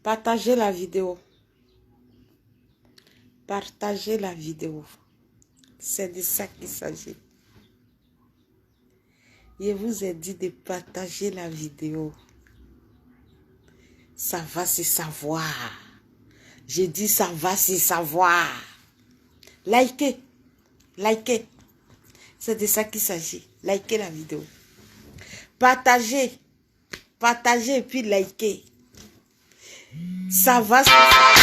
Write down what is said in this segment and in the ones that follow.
Partagez la vidéo. Partagez la vidéo. C'est de ça qu'il s'agit. Je vous ai dit de partager la vidéo. Ça va se savoir. J'ai dit ça va se savoir. Likez. Likez. C'est de ça qu'il s'agit. Likez la vidéo. Partagez. Partagez et puis likez. Ça va se savoir.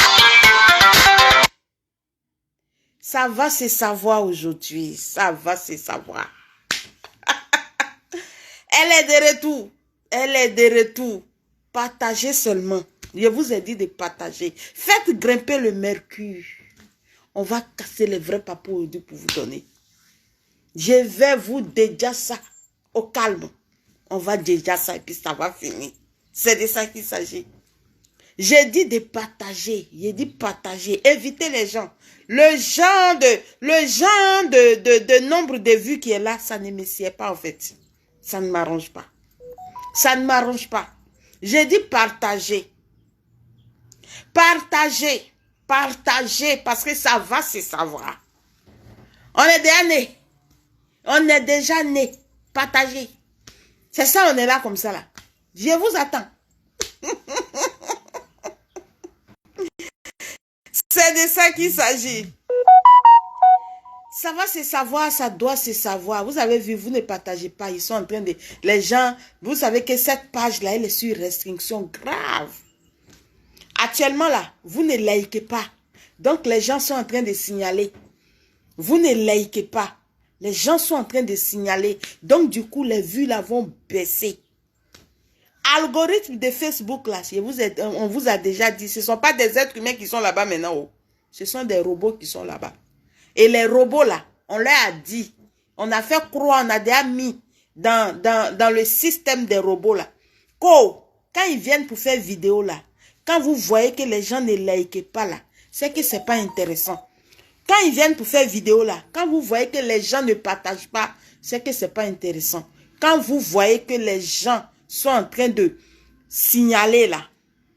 Ça va se savoir aujourd'hui. Ça va se savoir. Elle est de retour. Elle est de retour. Partagez seulement. Je vous ai dit de partager. Faites grimper le mercure. On va casser les vrais papous pour vous donner. Je vais vous déjà ça au calme. On va déjà ça et puis ça va finir. C'est de ça qu'il s'agit. J'ai dit de partager. J'ai dit partager. Évitez les gens. Le genre de nombre de vues qui est là, ça ne me sied pas en fait. Ça ne m'arrange pas. Ça ne m'arrange pas. J'ai dit partager. Partager. Partager parce que ça va se savoir. On est déjà né. On est déjà né. Partager. C'est ça, on est là comme ça là. Je vous attends. C'est de ça qu'il s'agit. Ça va se savoir, ça doit se savoir. Vous avez vu, vous ne partagez pas. Ils sont en train de... Les gens, vous savez que cette page-là, elle est sur restriction grave. Actuellement là, vous ne likez pas. Donc les gens sont en train de signaler. Vous ne likez pas. Les gens sont en train de signaler. Donc du coup, les vues là vont baisser. Algorithme de Facebook là, on vous a déjà dit, ce ne sont pas des êtres humains qui sont là-bas maintenant. Oh. Ce sont des robots qui sont là-bas. Et les robots là, on leur a dit, on a fait croire, on a déjà mis dans le système des robots là, quand ils viennent pour faire vidéo là, quand vous voyez que les gens ne likent pas là, c'est que c'est pas intéressant. Quand ils viennent pour faire vidéo là, quand vous voyez que les gens ne partagent pas, c'est que c'est pas intéressant. Quand vous voyez que les gens sont en train de signaler là,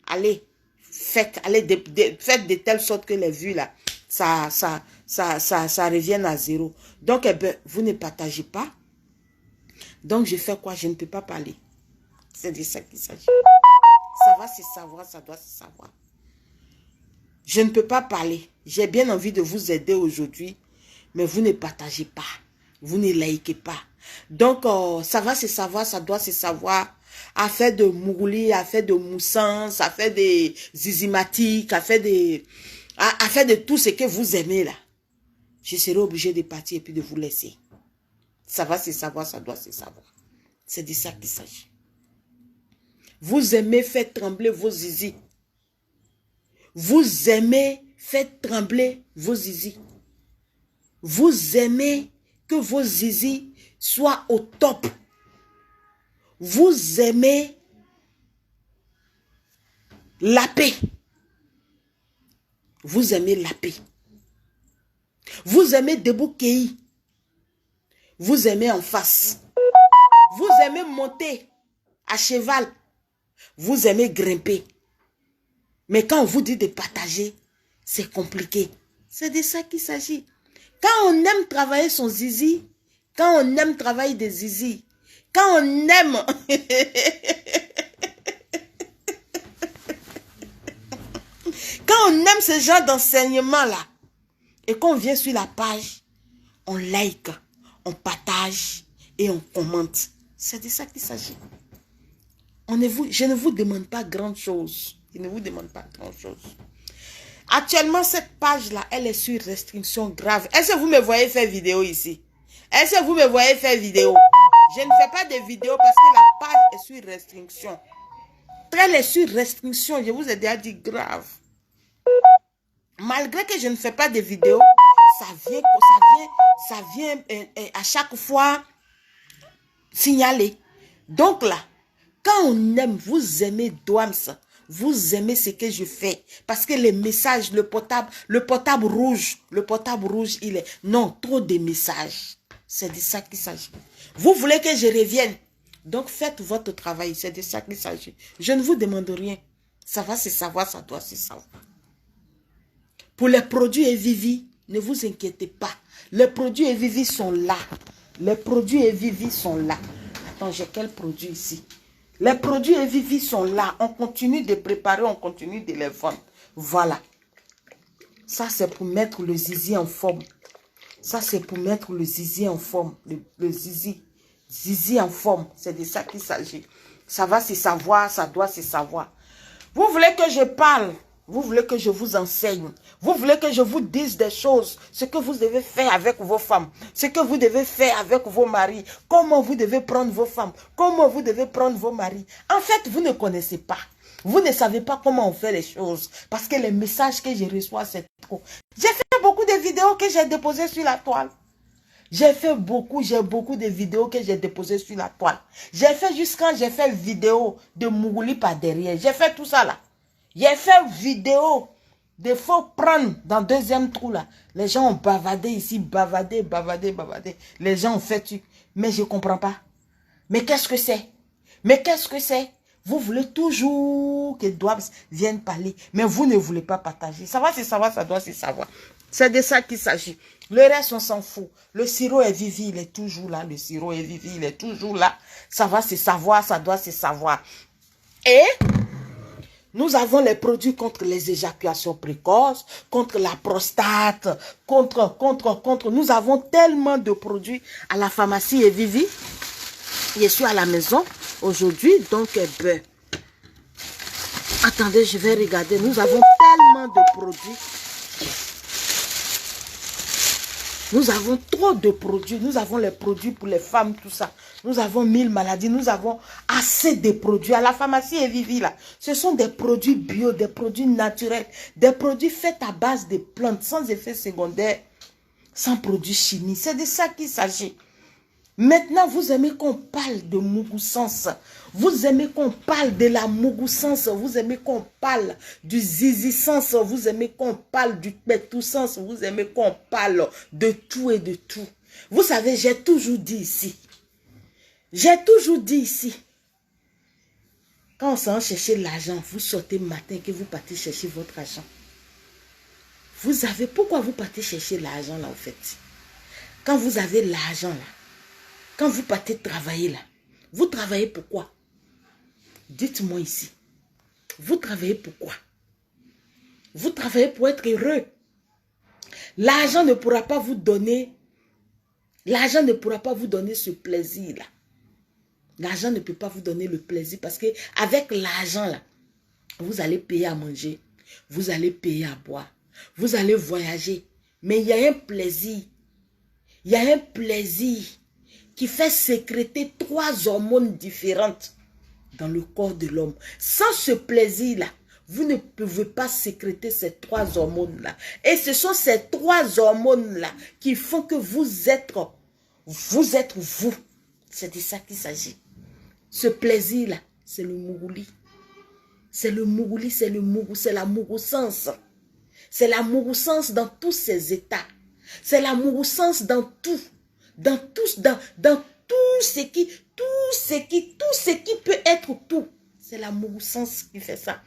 allez, faites de telle sorte que les vues là, ça revienne à zéro. Donc, eh ben, vous ne partagez pas. Donc, je fais quoi? Je ne peux pas parler. C'est de ça qu'il s'agit. Ça va se savoir, ça doit se savoir. Je ne peux pas parler. J'ai bien envie de vous aider aujourd'hui, mais vous ne partagez pas. Vous ne likez pas. Donc, ça va se savoir, ça doit se savoir. Affaire de mourli, affaire de moussance, affaire de zizimatiques, affaire de tout ce que vous aimez là. Je serai obligé de partir et puis de vous laisser. Ça va se savoir, ça doit se savoir. C'est de ça qu'il s'agit. Vous aimez faire trembler vos zizi. Vous aimez faire trembler vos zizi. Vous aimez que vos zizi soient au top. Vous aimez la paix. Vous aimez la paix. Vous aimez debout cueilli. Vous aimez en face. Vous aimez monter à cheval. Vous aimez grimper. Mais quand on vous dit de partager, c'est compliqué. C'est de ça qu'il s'agit. Quand on aime travailler son zizi, quand on aime travailler des zizi, quand on aime... Quand on aime ce genre d'enseignement-là, et qu'on vient sur la page, on like, on partage et on commente. C'est de ça qu'il s'agit. Je ne vous demande pas grand chose. Je ne vous demande pas grand chose. Actuellement, cette page-là, elle est sur restriction grave. Est-ce que vous me voyez faire vidéo ici? Est-ce que vous me voyez faire vidéo? Je ne fais pas de vidéo parce que la page est sur restriction. Elle est sur restriction, je vous ai déjà dit grave. Malgré que je ne fais pas de vidéo, ça vient à chaque fois signaler. Donc là, quand on aime, vous aimez Douams, vous aimez ce que je fais. Parce que les messages, le portable rouge, il est... Non, trop de messages. C'est de ça qu'il s'agit. Vous voulez que je revienne. Donc faites votre travail, c'est de ça qu'il s'agit. Je ne vous demande rien. Ça va se savoir, ça doit se savoir. Pour les produits Evivi, ne vous inquiétez pas. Les produits Evivi sont là. Les produits Evivi sont là. Attends, j'ai quel produit ici? Les produits Evivi sont là. On continue de préparer, on continue de les vendre. Voilà. Ça, c'est pour mettre le zizi en forme. Ça, c'est pour mettre le zizi en forme. Le zizi. Zizi en forme. C'est de ça qu'il s'agit. Ça va se savoir, ça doit se savoir. Vous voulez que je parle? Vous voulez que je vous enseigne? Vous voulez que je vous dise des choses? Ce que vous devez faire avec vos femmes. Ce que vous devez faire avec vos maris. Comment vous devez prendre vos femmes. Comment vous devez prendre vos maris. En fait, vous ne connaissez pas. Vous ne savez pas comment on fait les choses. Parce que les messages que je reçois, c'est trop. J'ai fait beaucoup de vidéos que j'ai déposées sur la toile. J'ai beaucoup de vidéos que j'ai déposées sur la toile. J'ai fait jusqu'à j'ai fait vidéo de Mougouli par derrière. J'ai fait tout ça là. J'ai fait vidéo de faut prendre dans deuxième trou là. Les gens ont bavardé ici, bavardé. Les gens ont fait, mais je ne comprends pas. Mais qu'est-ce que c'est? Mais qu'est-ce que c'est? Vous voulez toujours que Doibs vienne parler, mais vous ne voulez pas partager. Ça va se savoir, ça doit se savoir. C'est de ça qu'il s'agit. Le reste, on s'en fout. Le sirop est vivi, il est toujours là. Le sirop est vivi, il est toujours là. Ça va se savoir, ça doit se savoir. Et nous avons les produits contre les éjaculations précoces, contre la prostate, contre. Nous avons tellement de produits à la pharmacie Evivi. Je suis à la maison aujourd'hui, donc ben, attendez, je vais regarder. Nous avons tellement de produits. Nous avons trop de produits. Nous avons les produits pour les femmes, tout ça. Nous avons 1000 maladies. Nous avons assez de produits. À la pharmacie Evivi, là, ce sont des produits bio, des produits naturels, des produits faits à base de plantes, sans effet secondaire, sans produits chimiques. C'est de ça qu'il s'agit. Maintenant, vous aimez qu'on parle de mougoussance. Vous aimez qu'on parle de la mougoussance. Vous aimez qu'on parle du zizissance. Vous aimez qu'on parle du pétoussance. Vous aimez qu'on parle de tout et de tout. Vous savez, j'ai toujours dit ici. Quand on s'en chercher l'argent, vous sortez le matin que vous partez chercher votre argent. Vous savez pourquoi vous partez chercher l'argent là, en fait? Quand vous avez l'argent là, quand vous partez travailler là, vous travaillez pourquoi? Dites-moi ici. Vous travaillez pourquoi? Vous travaillez pour être heureux. L'argent ne pourra pas vous donner. L'argent ne pourra pas vous donner ce plaisir-là. L'argent ne peut pas vous donner le plaisir parce que avec l'argent là, vous allez payer à manger, vous allez payer à boire, vous allez voyager. Mais il y a un plaisir. Il y a un plaisir qui fait sécréter 3 hormones différentes dans le corps de l'homme. Sans ce plaisir-là, vous ne pouvez pas sécréter ces 3 hormones-là. Et ce sont ces 3 hormones-là qui font que vous êtes vous. C'est de ça qu'il s'agit. Ce plaisir-là, c'est le mougouli. C'est le mougouli, c'est la mougoussance. C'est la mougoussance dans tous ses états. C'est la mougoussance dans tout. Dans tout ce qui peut être tout. C'est la mougoussance qui fait ça.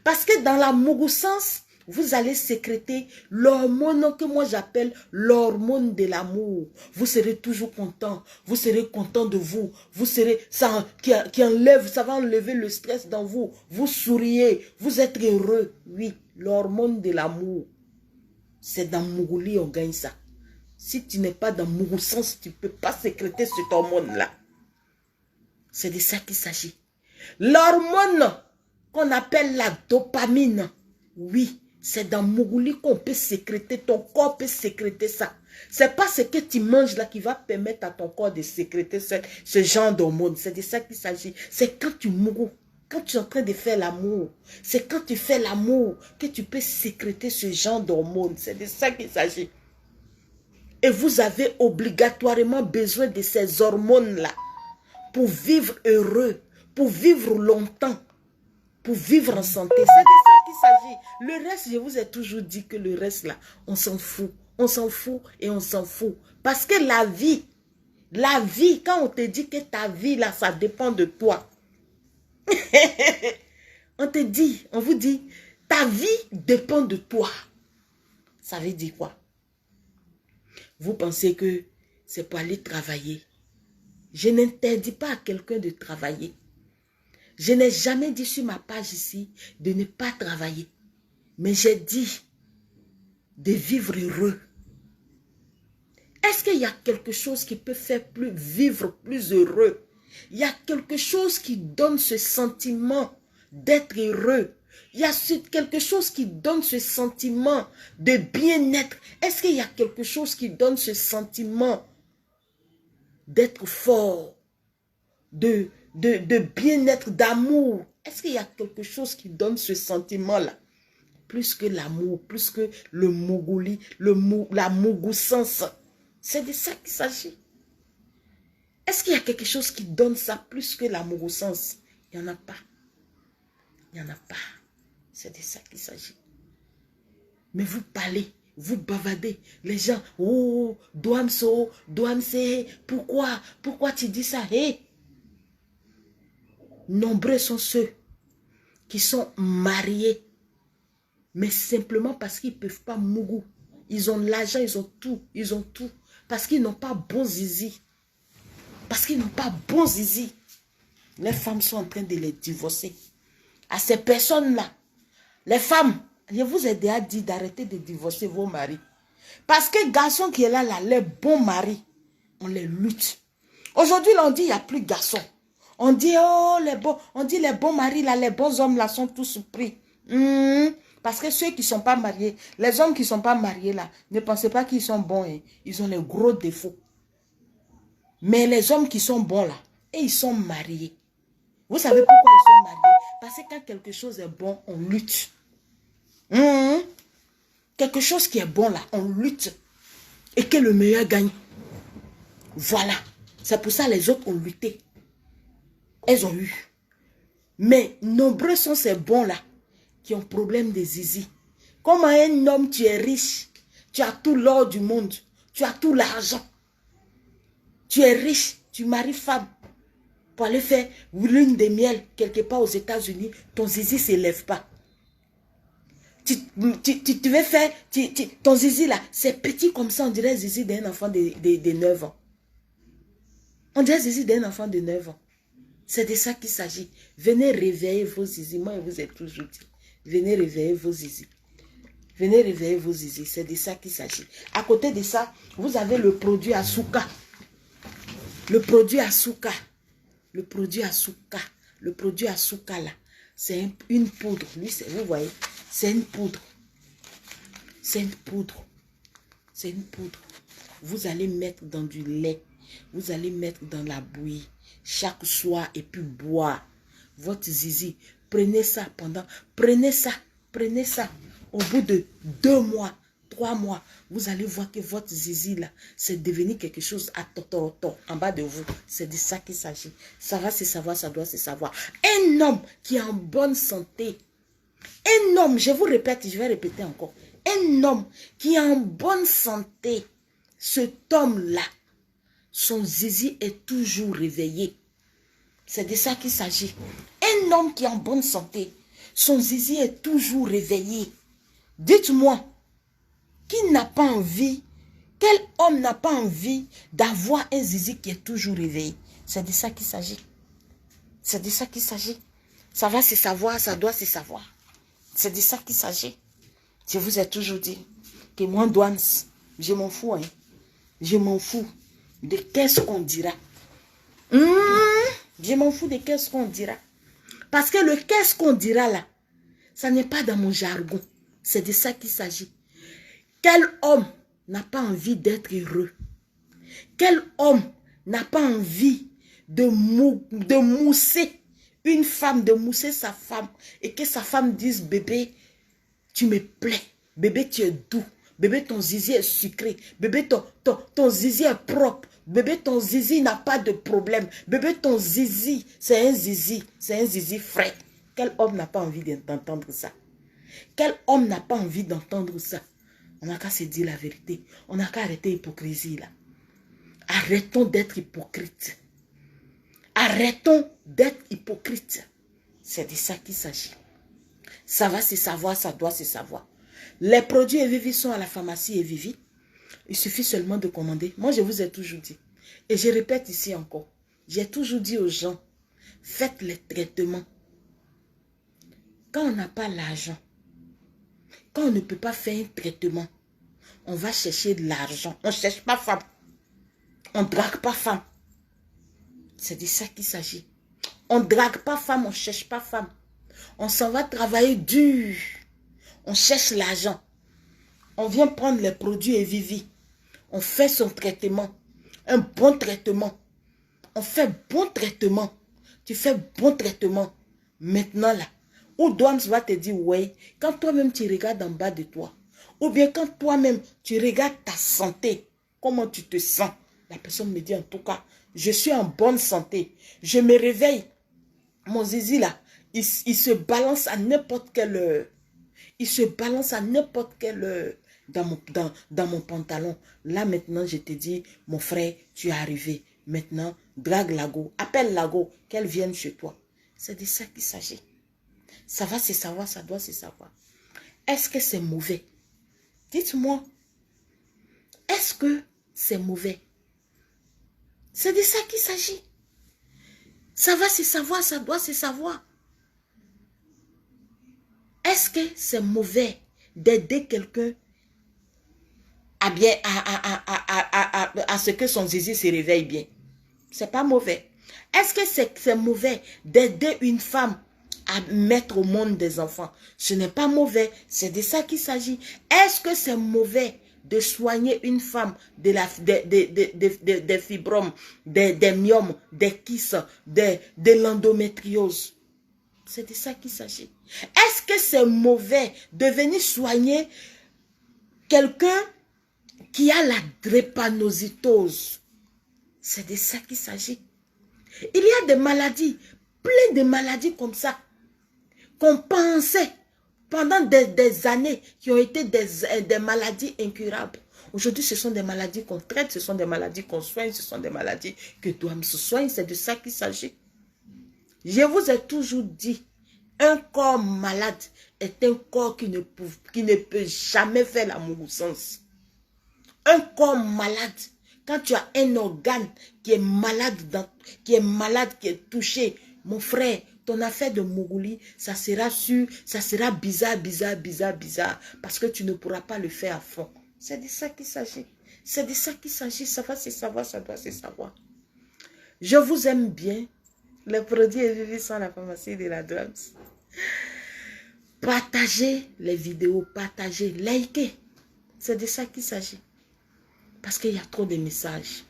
Parce que dans la mougoussance, vous allez sécréter l'hormone que moi j'appelle l'hormone de l'amour. Vous serez toujours content. Vous serez content de vous. Vous serez, ça va enlever le stress dans vous. Vous souriez. Vous êtes heureux. Oui, l'hormone de l'amour. C'est dans Mougouli on gagne ça. Si tu n'es pas dans mougoussance, tu ne peux pas sécréter cette hormone-là. C'est de ça qu'il s'agit. L'hormone qu'on appelle la dopamine, oui, c'est dans Mougouli qu'on peut sécréter, ton corps peut sécréter ça. C'est pas ce que tu manges là qui va permettre à ton corps de sécréter ce genre d'hormone. C'est de ça qu'il s'agit. C'est quand tu mougou, quand tu es en train de faire l'amour, c'est quand tu fais l'amour que tu peux sécréter ce genre d'hormone. C'est de ça qu'il s'agit. Et vous avez obligatoirement besoin de ces hormones-là pour vivre heureux, pour vivre longtemps, pour vivre en santé. C'est de ça qu'il s'agit. Le reste, je vous ai toujours dit que le reste là, on s'en fout. On s'en fout et on s'en fout. Parce que la vie, quand on te dit que ta vie là, ça dépend de toi. On te dit, on vous dit, ta vie dépend de toi. Ça veut dire quoi? Vous pensez que c'est pour aller travailler. Je n'interdis pas à quelqu'un de travailler. Je n'ai jamais dit sur ma page ici de ne pas travailler. Mais j'ai dit de vivre heureux. Est-ce qu'il y a quelque chose qui peut faire vivre plus heureux? Il y a quelque chose qui donne ce sentiment d'être heureux. Il y a quelque chose qui donne ce sentiment de bien-être. Est-ce qu'il y a quelque chose qui donne ce sentiment d'être fort, de bien-être, d'amour? Est-ce qu'il y a quelque chose qui donne ce sentiment-là? Plus que l'amour, plus que le mougoli, la mougoussance. C'est de ça qu'il s'agit. Est-ce qu'il y a quelque chose qui donne ça plus que la mougoussance? Il n'y en a pas. Il n'y en a pas. C'est de ça qu'il s'agit. Mais vous parlez, vous bavardez. Les gens, oh, Douamso, Douamse, pourquoi tu dis ça? Hey. Nombreux sont ceux qui sont mariés, mais simplement parce qu'ils ne peuvent pas mougou. Ils ont l'argent, ils ont tout. Parce qu'ils n'ont pas bon zizi. Parce qu'ils n'ont pas bon zizi. Les femmes sont en train de les divorcer. À ces personnes-là, les femmes, je vous ai déjà dit d'arrêter de divorcer vos maris. Parce que garçon qui est là, les bons maris, on les lutte. Aujourd'hui, on dit il n'y a plus de garçons. On dit, oh, les bons maris, là, les bons hommes là sont tous pris. Parce que ceux qui ne sont pas mariés, les hommes qui ne sont pas mariés là, ne pensez pas qu'ils sont bons. Hein. Ils ont les gros défauts. Mais les hommes qui sont bons là, et ils sont mariés. Vous savez pourquoi ils sont mariés? Parce que quand quelque chose est bon, on lutte. Quelque chose qui est bon là, on lutte. Et que le meilleur gagne. Voilà. C'est pour ça que les autres ont lutté. Elles ont eu. Mais nombreux sont ces bons là qui ont problème de zizi. Comme un homme, tu es riche. Tu as tout l'or du monde. Tu as tout l'argent. Tu es riche. Tu maries femme. Pour aller faire lune de miel quelque part aux États-Unis, ton zizi ne s'élève pas. Tu veux faire, ton zizi là, c'est petit comme ça, on dirait zizi d'un enfant de 9 ans. On dirait zizi d'un enfant de 9 ans. C'est de ça qu'il s'agit. Venez réveiller vos zizi. Moi, je vous ai toujours dit. Venez réveiller vos zizi. Venez réveiller vos zizi. C'est de ça qu'il s'agit. À côté de ça, vous avez le produit Asuka. Le produit Asuka. Le produit Asuka. Le produit Asuka là. C'est une poudre. Lui, vous voyez, c'est une poudre. C'est une poudre. C'est une poudre. Vous allez mettre dans du lait. Vous allez mettre dans la bouillie. Chaque soir et puis boire. Votre zizi. Prenez ça pendant. Prenez ça. Prenez ça. Au bout de 2 mois, 3 mois, vous allez voir que votre zizi là, c'est devenu quelque chose à totoroto en bas de vous. C'est de ça qu'il s'agit. Ça va se savoir, ça doit se savoir. Un homme qui est en bonne santé. Un homme, je vous répète, je vais répéter encore. Un homme qui est en bonne santé. Cet homme-là, son zizi est toujours réveillé. C'est de ça qu'il s'agit. Un homme qui est en bonne santé, son zizi est toujours réveillé. Dites-moi, qui n'a pas envie, quel homme n'a pas envie d'avoir un zizi qui est toujours réveillé? C'est de ça qu'il s'agit. C'est de ça qu'il s'agit. Ça va se savoir, ça doit se savoir. C'est de ça qu'il s'agit. Je vous ai toujours dit que moi, Douane, je m'en fous. Hein. Je m'en fous de qu'est-ce qu'on dira. Je m'en fous de qu'est-ce qu'on dira. Parce que le qu'est-ce qu'on dira là, ça n'est pas dans mon jargon. C'est de ça qu'il s'agit. Quel homme n'a pas envie d'être heureux? Quel homme n'a pas envie de mousser une femme, de mousser sa femme et que sa femme dise, bébé, tu me plais. Bébé, tu es doux. Bébé, ton zizi est sucré. Bébé, ton zizi est propre. Bébé, ton zizi n'a pas de problème. Bébé, ton zizi, c'est un zizi frais. Quel homme n'a pas envie d'entendre ça? Quel homme n'a pas envie d'entendre ça? On n'a qu'à se dire la vérité. On n'a qu'à arrêter l'hypocrisie là. Arrêtons d'être hypocrites. Arrêtons d'être hypocrites. C'est de ça qu'il s'agit. Ça va se savoir, ça doit se savoir. Les produits Evivi sont à la pharmacie Evivi. Il suffit seulement de commander. Moi, je vous ai toujours dit. Et je répète ici encore. J'ai toujours dit aux gens, faites les traitements. Quand on n'a pas l'argent, quand on ne peut pas faire un traitement, on va chercher de l'argent. On ne cherche pas femme. On ne drague pas femme. C'est de ça qu'il s'agit. On ne drague pas femme, on ne cherche pas femme. On s'en va travailler dur. On cherche l'argent. On vient prendre les produits Evivi. On fait son traitement. Un bon traitement. On fait bon traitement. Tu fais bon traitement. Maintenant là, où Douams va te dire, ouais, quand toi-même tu regardes en bas de toi, ou bien quand toi-même tu regardes ta santé, comment tu te sens, la personne me dit en tout cas, je suis en bonne santé. Je me réveille. Mon zizi là, il se balance à n'importe quelle heure. Il se balance à n'importe quelle heure dans mon pantalon. Là maintenant, je te dis, mon frère, tu es arrivé. Maintenant, drague Lago, appelle Lago, qu'elle vienne chez toi. C'est de ça qu'il s'agit. Ça va se savoir, ça doit se savoir. Est-ce que c'est mauvais? Dites-moi. Est-ce que c'est mauvais? C'est de ça qu'il s'agit. Ça va se savoir, ça doit se savoir. Est-ce que c'est mauvais d'aider quelqu'un à ce que son zizi se réveille bien? C'est pas mauvais. Est-ce que c'est mauvais d'aider une femme à mettre au monde des enfants? Ce n'est pas mauvais. C'est de ça qu'il s'agit. Est-ce que c'est mauvais de soigner une femme des fibromes, des myomes, des kystes, de l'endométriose? C'est de ça qu'il s'agit. Est-ce que c'est mauvais de venir soigner quelqu'un qui a la drépanocytose? C'est de ça qu'il s'agit. Il y a des maladies, plein de maladies comme ça, qu'on pensait pendant des années, qui ont été des maladies incurables. Aujourd'hui, ce sont des maladies qu'on traite, ce sont des maladies qu'on soigne, ce sont des maladies que Douams se soigne. C'est de ça qu'il s'agit. Je vous ai toujours dit, un corps malade est un corps qui ne peut jamais faire la moussance. Un corps malade, quand tu as un organe qui est malade, qui est touché, mon frère, ton affaire de Mougouli, ça sera sûr, ça sera bizarre, parce que tu ne pourras pas le faire à fond. C'est de ça qu'il s'agit. C'est de ça qu'il s'agit. Ça va se savoir, ça doit se savoir. Je vous aime bien. Les produits Evivi sont à la pharmacie de la Douams. Partagez les vidéos, partagez, likez. C'est de ça qu'il s'agit. Parce qu'il y a trop de messages.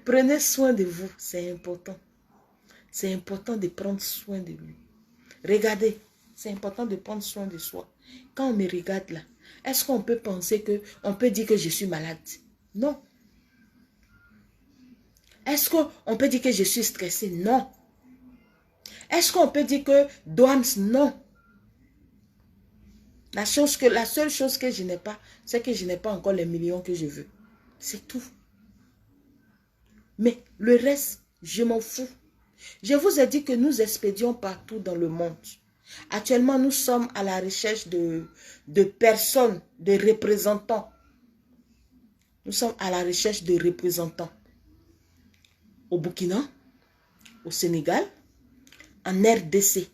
Prenez soin de vous, c'est important. C'est important de prendre soin de lui. Regardez, c'est important de prendre soin de soi. Quand on me regarde là, est-ce qu'on peut penser on peut dire que je suis malade? Non. Est-ce qu'on peut dire que je suis stressée? Non. Est-ce qu'on peut dire que Douams? Non. La seule chose que je n'ai pas, c'est que je n'ai pas encore les millions que je veux. C'est tout. Mais le reste, je m'en fous. Je vous ai dit que nous expédions partout dans le monde. Actuellement, nous sommes à la recherche de personnes, de représentants. Nous sommes à la recherche de représentants. Au Burkina, au Sénégal, en RDC,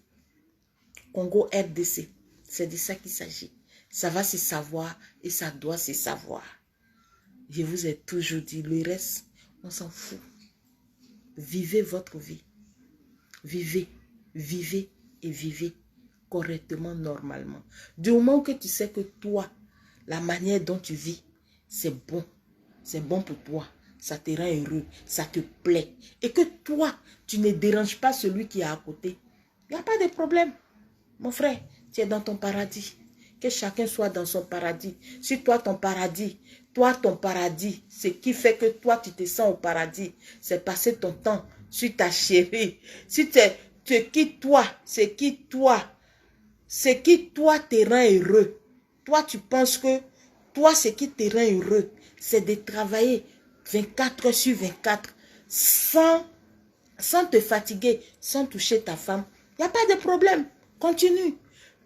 Congo RDC. C'est de ça qu'il s'agit. Ça va se savoir et ça doit se savoir. Je vous ai toujours dit, le reste, on s'en fout. Vivez votre vie. Vivez, vivez et vivez correctement, normalement. Du moment que tu sais que toi, la manière dont tu vis, c'est bon. C'est bon pour toi. Ça te rend heureux. Ça te plaît. Et que toi, tu ne déranges pas celui qui est à côté. Il n'y a pas de problème. Mon frère, tu es dans ton paradis. Que chacun soit dans son paradis. Si toi, ton paradis, ce qui fait que toi, tu te sens au paradis, c'est passer ton temps sur ta chérie. Si c'est qui toi te rend heureux. Toi, tu penses que toi, ce qui te rend heureux, c'est de travailler 24 heures sur 24 sans te fatiguer, sans toucher ta femme. Il n'y a pas de problème. Continue.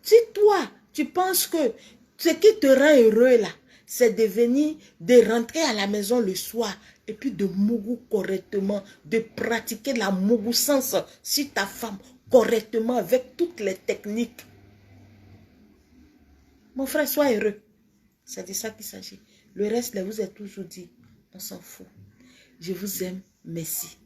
Si toi, tu penses que ce qui te rend heureux là, c'est de rentrer à la maison le soir et puis de mougou correctement, de pratiquer la mougoussance sur ta femme correctement avec toutes les techniques. Mon frère, sois heureux. C'est de ça qu'il s'agit. Le reste, là, vous êtes toujours dit, on s'en fout. Je vous aime, merci.